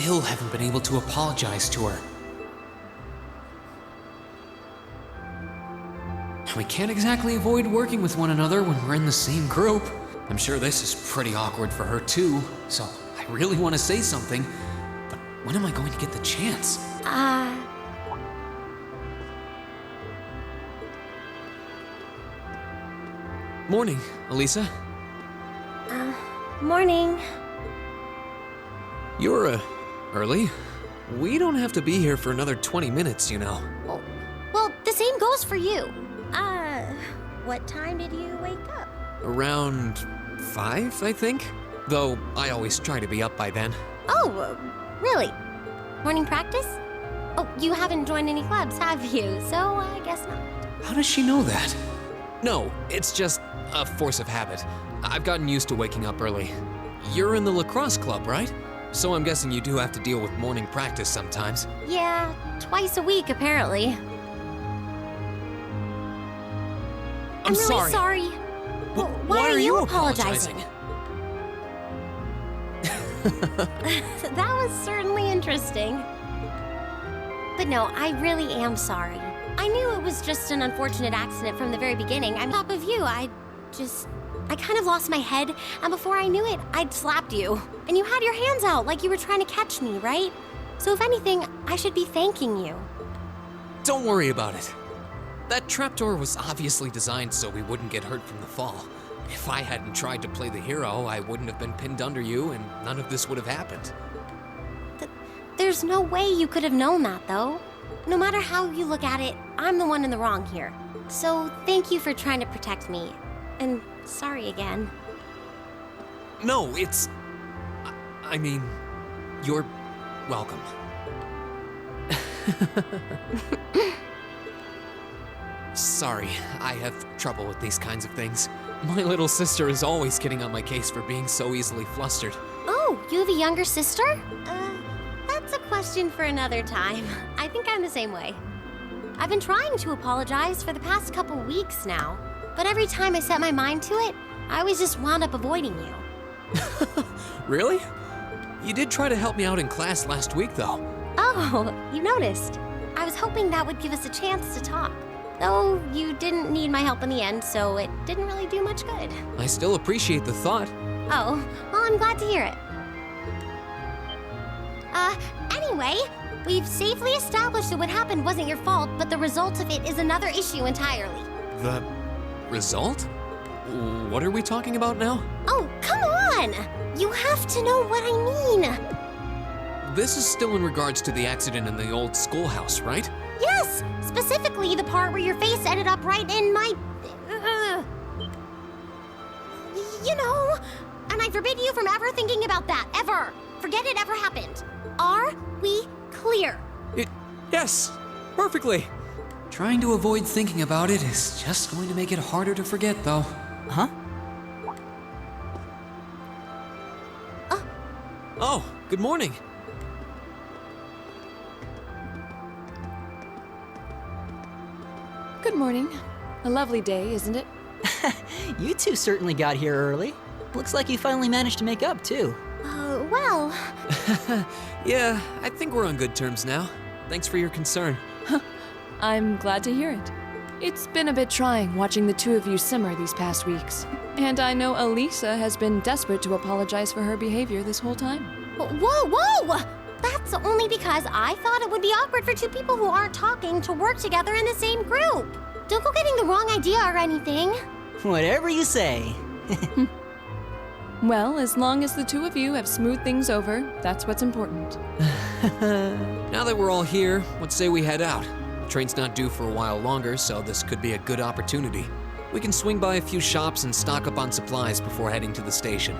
still haven't been able to apologize to her. We can't exactly avoid working with one another when we're in the same group. I'm sure this is pretty awkward for her too, so I really want to say something, but when am I going to get the chance? Morning, Elisa. Morning. You're, early. We don't have to be here for another 20 minutes, you know. Well, the same goes for you. What time did you wake up? Around 5, I think? Though I always try to be up by then. Oh, really? Morning practice? Oh, you haven't joined any clubs, have you? So I guess not. How does she know that? No, it's just a force of habit. I've gotten used to waking up early. You're in the lacrosse club, right? So I'm guessing you do have to deal with morning practice sometimes. Yeah, twice a week apparently. I'm really sorry. Why are you apologizing? That was certainly interesting. But no, I really am sorry. I knew it was just an unfortunate accident from the very beginning. On top of you, I kind of lost my head, and before I knew it, I'd slapped you. And you had your hands out like you were trying to catch me, right? So if anything, I should be thanking you. Don't worry about it. That trapdoor was obviously designed so we wouldn't get hurt from the fall. If I hadn't tried to play the hero, I wouldn't have been pinned under you, and none of this would have happened. There's no way you could have known that, though. No matter how you look at it, I'm the one in the wrong here. So thank you for trying to protect me. And sorry again. No, it's... I mean, you're welcome. Sorry, I have trouble with these kinds of things. My little sister is always getting on my case for being so easily flustered. Oh, you have a younger sister? That's a question for another time. I think I'm the same way. I've been trying to apologize for the past couple weeks now, but every time I set my mind to it, I always just wound up avoiding you. Really? You did try to help me out in class last week, though. Oh, you noticed. I was hoping that would give us a chance to talk. Though you didn't need my help in the end, so it didn't really do much good. I still appreciate the thought. Oh, well, I'm glad to hear it. Anyway, we've safely established that what happened wasn't your fault, but the result of it is another issue entirely. The result? What are we talking about now? Oh, come on! You have to know what I mean. This is still in regards to the accident in the old schoolhouse, right? Yes, specifically the part where your face ended up right in my... You know, and I forbid you from ever thinking about that, ever. Forget it ever happened. Are we clear? Yes, perfectly. Trying to avoid thinking about it is just going to make it harder to forget, though. Huh? Oh, good morning. Good morning. A lovely day, isn't it? You two certainly got here early. Looks like you finally managed to make up, too. Well... Yeah, I think we're on good terms now. Thanks for your concern. I'm glad to hear it. It's been a bit trying watching the two of you simmer these past weeks. And I know Elisa has been desperate to apologize for her behavior this whole time. Whoa! That's only because I thought it would be awkward for two people who aren't talking to work together in the same group. Don't go getting the wrong idea or anything. Whatever you say. Well, as long as the two of you have smoothed things over, that's what's important. Now that we're all here, let's say we head out. The train's not due for a while longer, so this could be a good opportunity. We can swing by a few shops and stock up on supplies before heading to the station.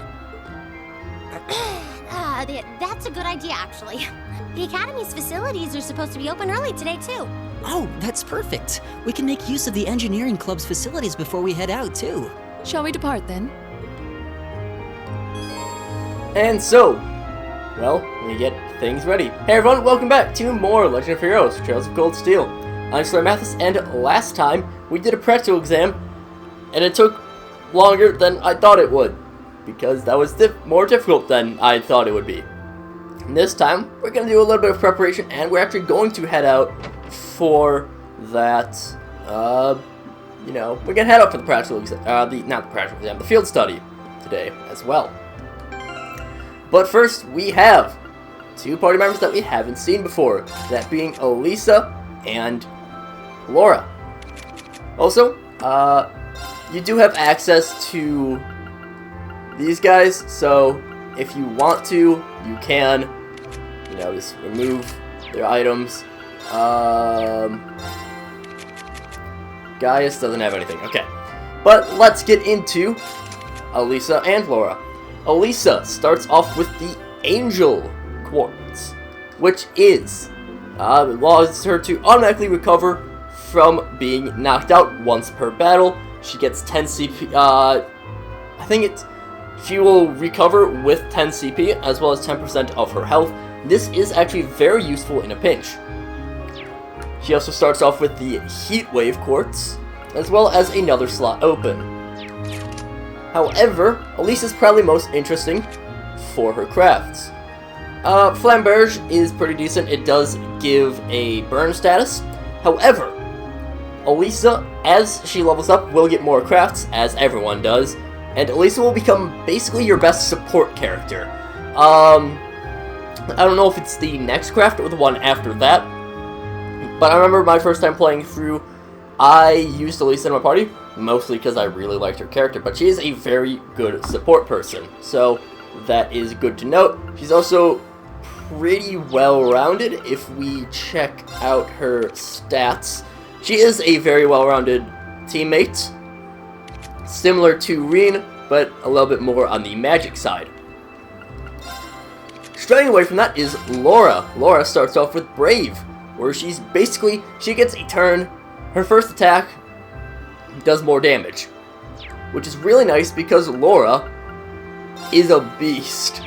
That's a good idea, actually. The Academy's facilities are supposed to be open early today, too. Oh, that's perfect. We can make use of the engineering club's facilities before we head out, too. Shall we depart then? And so, well, we get things ready. Hey everyone, welcome back to more Legend of Heroes, Trails of Cold Steel. I'm SlayerMathis, and last time we did a practical exam, and it took longer than I thought it would, because that was more difficult than I thought it would be. And this time, we're going to do a little bit of preparation, and we're actually going to head out for that, you know, we're going to head out for the practical exam, not the practical exam, the field study today as well. But first, we have 2 party members that we haven't seen before, that being Elisa and Laura. Also, you do have access to these guys, so if you want to, you can, you know, just remove their items. Gaius doesn't have anything. Okay. But let's get into Elisa and Laura. Elisa starts off with the Angel Quartz, which allows her to automatically recover from being knocked out once per battle. She gets 10 CP, I think she will recover with 10 CP as well as 10% of her health. This is actually very useful in a pinch. She also starts off with the Heat Wave Quartz, as well as another slot open. However, Elise is probably most interesting for her crafts. Flamberge is pretty decent. It does give a burn status. However, Elisa, as she levels up, will get more crafts, as everyone does, and Elisa will become basically your best support character. I don't know if it's the next craft or the one after that, but I remember my first time playing through, I used Elisa in my party, mostly because I really liked her character, but she is a very good support person, so that is good to note. She's also pretty well-rounded if we check out her stats. She is a very well-rounded teammate, similar to Reen, but a little bit more on the magic side. Straying away from that is Laura. Laura starts off with Brave, where she gets a turn. Her first attack does more damage, which is really nice because Laura is a beast.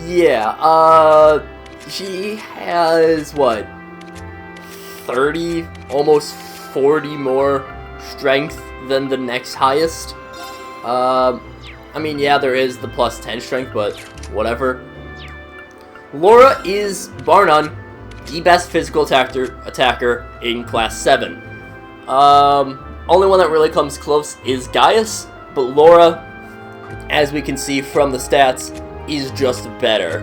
Yeah, she has, what, 30, almost 40 more strength than the next highest. I mean, yeah, there is the plus 10 strength, but whatever. Laura is, bar none, the best physical attacker in Class 7. Only one that really comes close is Gaius, but Laura, as we can see from the stats, is just better.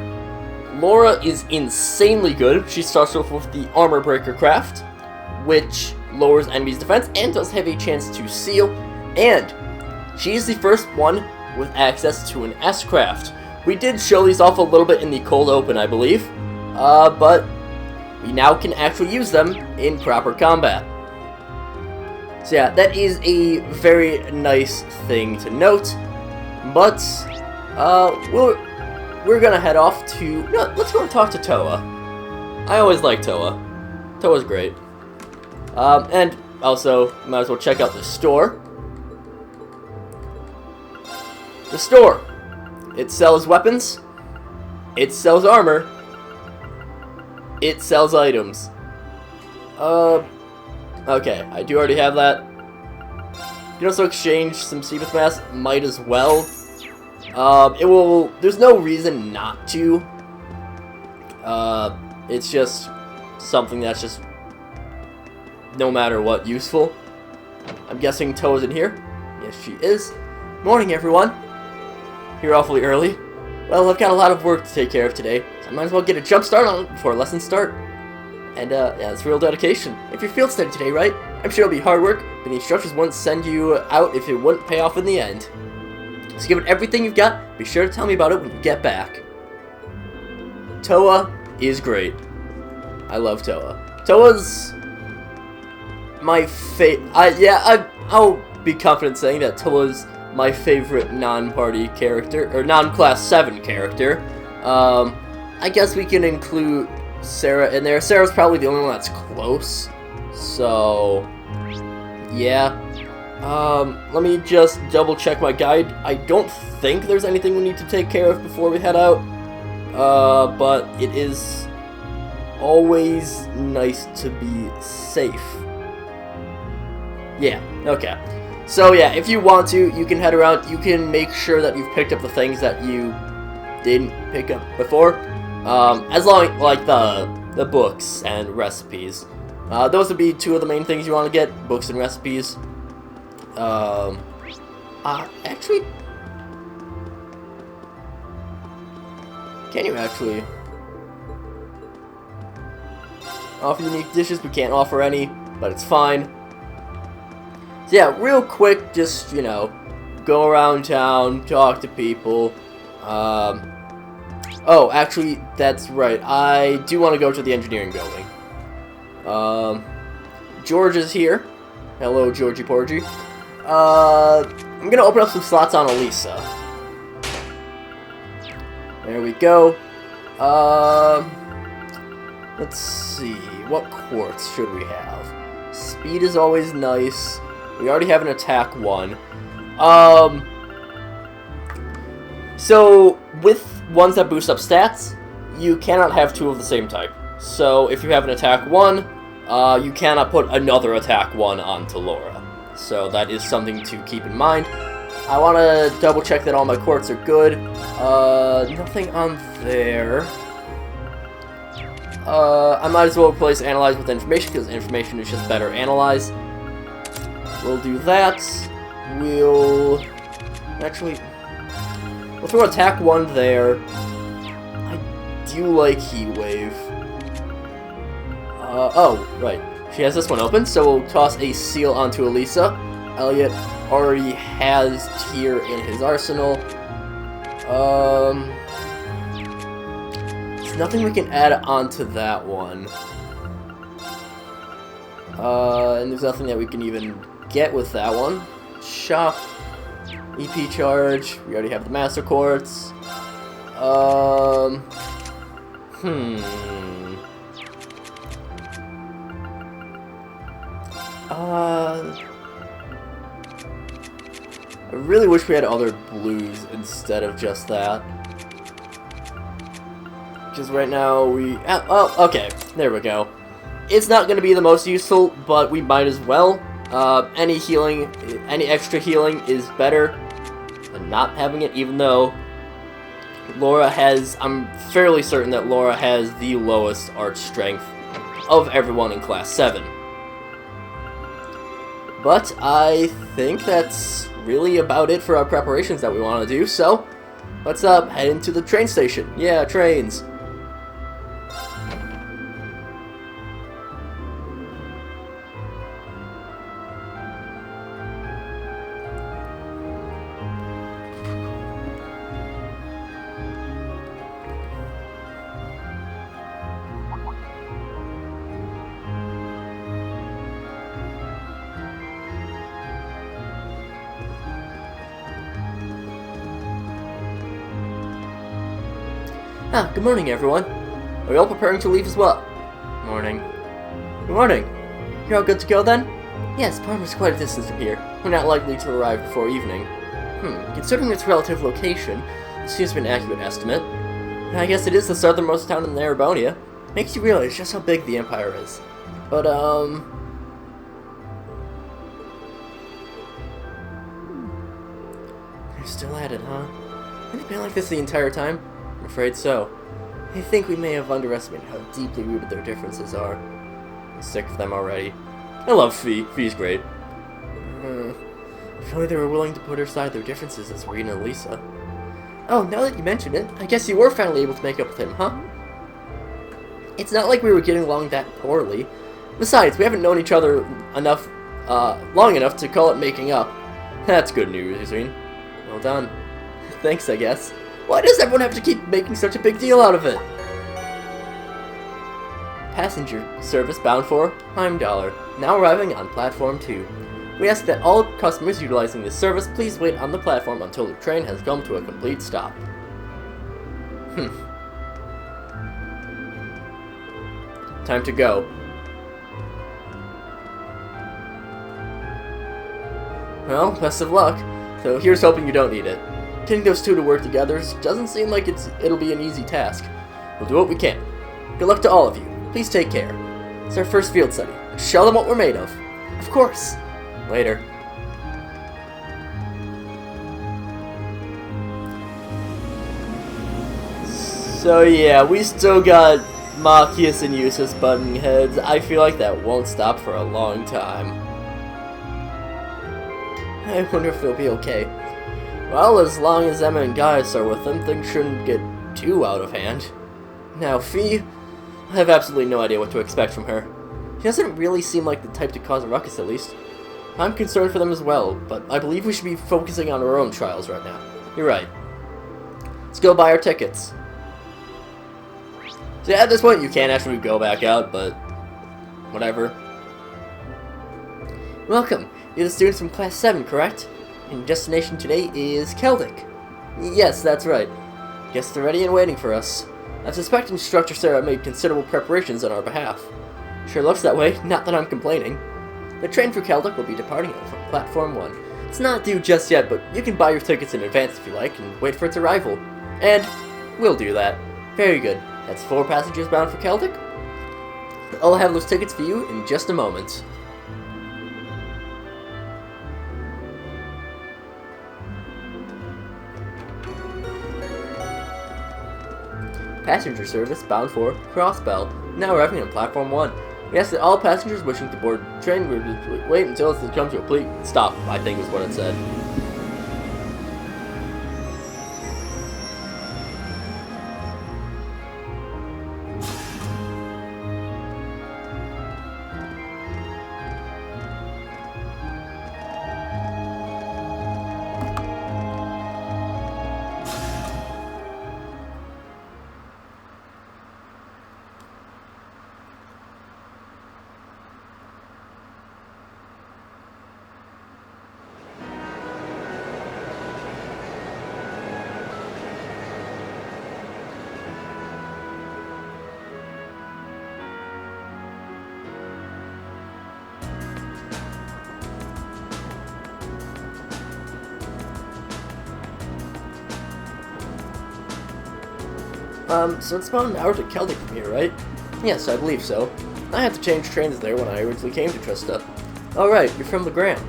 Laura is insanely good. She starts off with the Armor Breaker craft, which lowers enemies' defense and does have a chance to seal, and she is the first one with access to an S-craft. We did show these off a little bit in the cold open, I believe, but we now can actually use them in proper combat. So yeah, that is a very nice thing to note, but we're gonna head off to, let's go and talk to Toa. I always like Toa. Toa's great. And also, might as well check out the store. The store. It sells weapons. It sells armor. It sells items. Okay, I do already have that. You can also exchange some Seabath Mass. Might as well. There's no reason not to. It's just something that's just, no matter what, useful. I'm guessing Toa's in here. Yes, she is. Morning, everyone. Here awfully early. Well, I've got a lot of work to take care of today, so I might as well get a jump start on it before lessons start. And, yeah, it's real dedication. If you're field study today, right? I'm sure it'll be hard work, but the instructors wouldn't send you out if it wouldn't pay off in the end. So give it everything you've got. Be sure to tell me about it when you get back. Toa is great. I love Toa. Toa's my I'll be confident saying that Toa's my favorite non-party character, or non-class 7 character. I guess we can include Sarah in there. Sarah's probably the only one that's close. So, yeah. Let me just double check my guide. I don't think there's anything we need to take care of before we head out. But it is always nice to be safe. Yeah, okay. So yeah, if you want to, you can head around. You can make sure that you've picked up the things that you didn't pick up before. As long like the books and recipes. Those would be two of the main things you want to get: books and recipes. Actually, can you actually offer unique dishes? We can't offer any, but it's fine. So yeah, real quick, just, you know, go around town, talk to people. Oh, actually, that's right. I do want to go to the engineering building. George is here. Hello, Georgie Porgy. I'm gonna open up some slots on Elisa. There we go. Let's see. What quartz should we have? Speed is always nice. We already have an attack 1. So, with ones that boost up stats, you cannot have 2 of the same type. So, if you have an attack 1, you cannot put another attack 1 onto Laura. So, that is something to keep in mind. I want to double check that all my quartz are good. Nothing on there. I might as well replace analyze with information, because information is just better analyzed. We'll do that. We'll throw attack 1 there. I do like Heat Wave. Oh, right. She has this one open, so we'll toss a seal onto Elisa. Elliot already has Tyr in his arsenal. There's nothing we can add onto that one. And there's nothing that we can even get with that one. Shop. EP charge. We already have the Master Quartz. I really wish we had other blues instead of just that. Because right now we... Oh, okay. There we go. It's not going to be the most useful, but we might as well. Any healing, any extra healing is better than not having it, even though Laura has... I'm fairly certain that Laura has the lowest arch strength of everyone in Class 7. But I think that's really about it for our preparations that we want to do, so let's head into the train station. Yeah, trains. Good morning, everyone. Are you all preparing to leave as well? Morning. Good morning. You're all good to go, then? Yes, Parma's quite a distance from here. We're not likely to arrive before evening. Considering its relative location, this seems to be an accurate estimate. I guess it is the southernmost town in Narabonia. Makes you realize just how big the Empire is. But, You're still at it, huh? Has it been like this the entire time? I'm afraid so. I think we may have underestimated how deeply rooted their differences are. I'm sick of them already. I love Fee. Fee's great. If only they were willing to put aside their differences as Rena and Lisa. Oh, now that you mention it, I guess you were finally able to make up with him, huh? It's not like we were getting along that poorly. Besides, we haven't known each other enough, long enough to call it making up. That's good news, Yusreen. Well done. Thanks, I guess. Why does everyone have to keep making such a big deal out of it? Passenger service bound for Heimdallr, now arriving on platform 2. We ask that all customers utilizing this service please wait on the platform until the train has come to a complete stop. Time to go. Well, best of luck. So here's hoping you don't need it. Getting those two to work together doesn't seem like it'll be an easy task. We'll do what we can. Good luck to all of you. Please take care. It's our first field study. Show them what we're made of. Of course. Later. So yeah, we still got Machias and Eustace butting heads. I feel like that won't stop for a long time. I wonder if they'll be okay. Well, as long as Emma and Gaius are with them, things shouldn't get too out of hand. Now, Fee, I have absolutely no idea what to expect from her. She doesn't really seem like the type to cause a ruckus, at least. I'm concerned for them as well, but I believe we should be focusing on our own trials right now. You're right. Let's go buy our tickets. So yeah, at this point you can't actually go back out, but whatever. Welcome. You're the students from Class 7, correct? And your destination today is Celtic. Yes, that's right. Guests are ready and waiting for us. I suspect Instructor Sarah made considerable preparations on our behalf. Sure looks that way, not that I'm complaining. The train for Celtic will be departing from Platform 1. It's not due just yet, but you can buy your tickets in advance if you like, and wait for its arrival. And we'll do that. Very good. That's 4 passengers bound for Celtic. I'll have those tickets for you in just a moment. Passenger service bound for Crossbell, now arriving on Platform 1. We ask that all passengers wishing to board the train wait until it comes to a complete stop, I think is what it said. So it's about an hour to Celtic from here, right? Yes, I believe so. I had to change trains there when I originally came to Trista. Alright, you're from Legrand.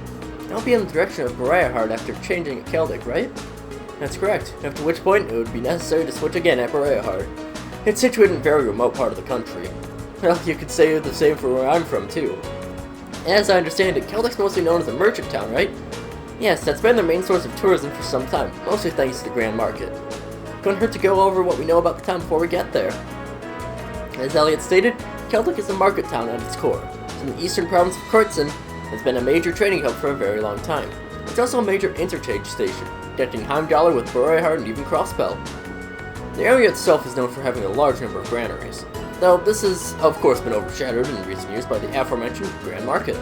I'll be in the direction of Briarheart after changing at Celtic, right? That's correct, after which point it would be necessary to switch again at Briarheart. It's situated in a very remote part of the country. Well, you could say the same for where I'm from, too. As I understand it, Celtic's mostly known as a merchant town, right? Yes, that's been their main source of tourism for some time, mostly thanks to the Grand Market. Couldn't hurt to go over what we know about the town before we get there. As Elliot stated, Celtic is a market town at its core. It's in the eastern province of Kurtzen, has been a major trading hub for a very long time. It's also a major interchange station, connecting Heimdallr with Briarheart and even Crossbell. The area itself is known for having a large number of granaries, though this has of course been overshadowed in recent years by the aforementioned Grand Market.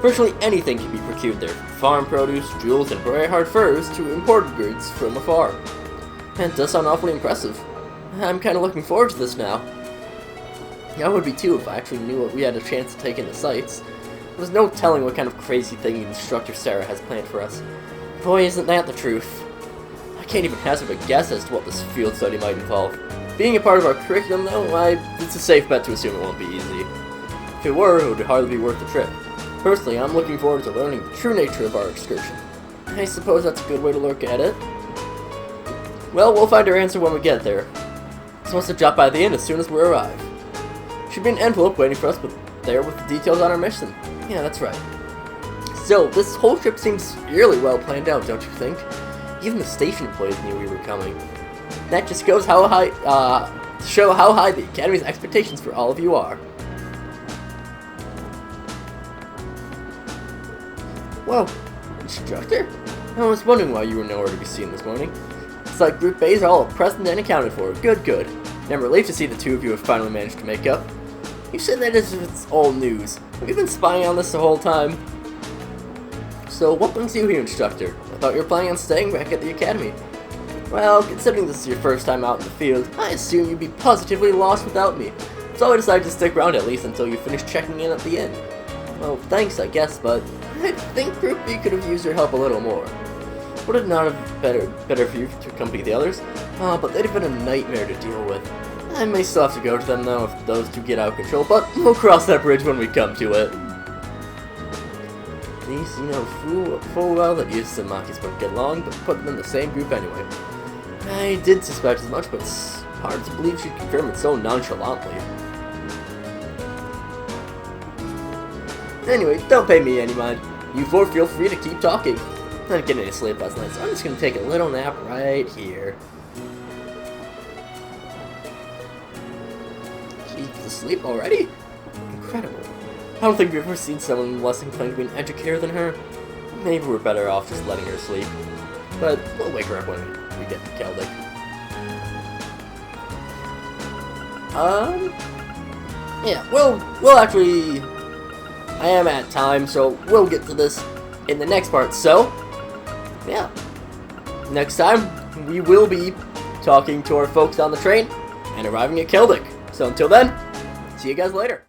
Virtually anything can be procured there, from farm produce, jewels, and Briarheart furs to imported goods from afar. And it does sound awfully impressive. I'm kind of looking forward to this now. I would be too if I actually knew what we had a chance to take in the sights. There's no telling what kind of crazy thing Instructor Sarah has planned for us. Boy, isn't that the truth. I can't even hazard a guess as to what this field study might involve. Being a part of our curriculum, though, it's a safe bet to assume it won't be easy. If it were, it would hardly be worth the trip. Personally, I'm looking forward to learning the true nature of our excursion. I suppose that's a good way to look at it. Well, we'll find our answer when we get there. Supposed to drop by the inn as soon as we arrive. Should be an envelope waiting for us there with the details on our mission. Yeah, that's right. So, this whole trip seems really well planned out, don't you think? Even the station employees knew we were coming. That just goes how high, to show how high the Academy's expectations for all of you are. Whoa, Instructor? I was wondering why you were nowhere to be seen this morning. It's like Group A's are all present and accounted for. Good, good. I'm relieved to see the two of you have finally managed to make up. You said that as if it's old news. Have you been spying on this the whole time? So, what brings you here, Instructor? I thought you were planning on staying back at the Academy. Well, considering this is your first time out in the field, I assume you'd be positively lost without me. So I decided to stick around at least until you finish checking in at the inn. Well, thanks, I guess, but I think Group B could have used your help a little more. Would it not have been better for you to accompany the others? But they'd have been a nightmare to deal with. I may still have to go to them though if those two get out of control, but we'll cross that bridge when we come to it. These, you know full well that Eustace and Machias wouldn't get along, but put them in the same group anyway. I did suspect as much, but Hard to believe she'd confirm it so nonchalantly. Anyway, don't pay me any mind. You four feel free to keep talking. I'm not getting any sleep last night, so I'm just gonna take a little nap right here. She's asleep already? Incredible. I don't think we've ever seen someone less inclined to be an educator than her. Maybe we're better off just letting her sleep. But we'll wake her up when we get to Celtic. Yeah, we'll actually... I am at time, so we'll get to this in the next part. So, yeah. Next time, we will be talking to our folks on the train and arriving at Celtic. So until then, see you guys later.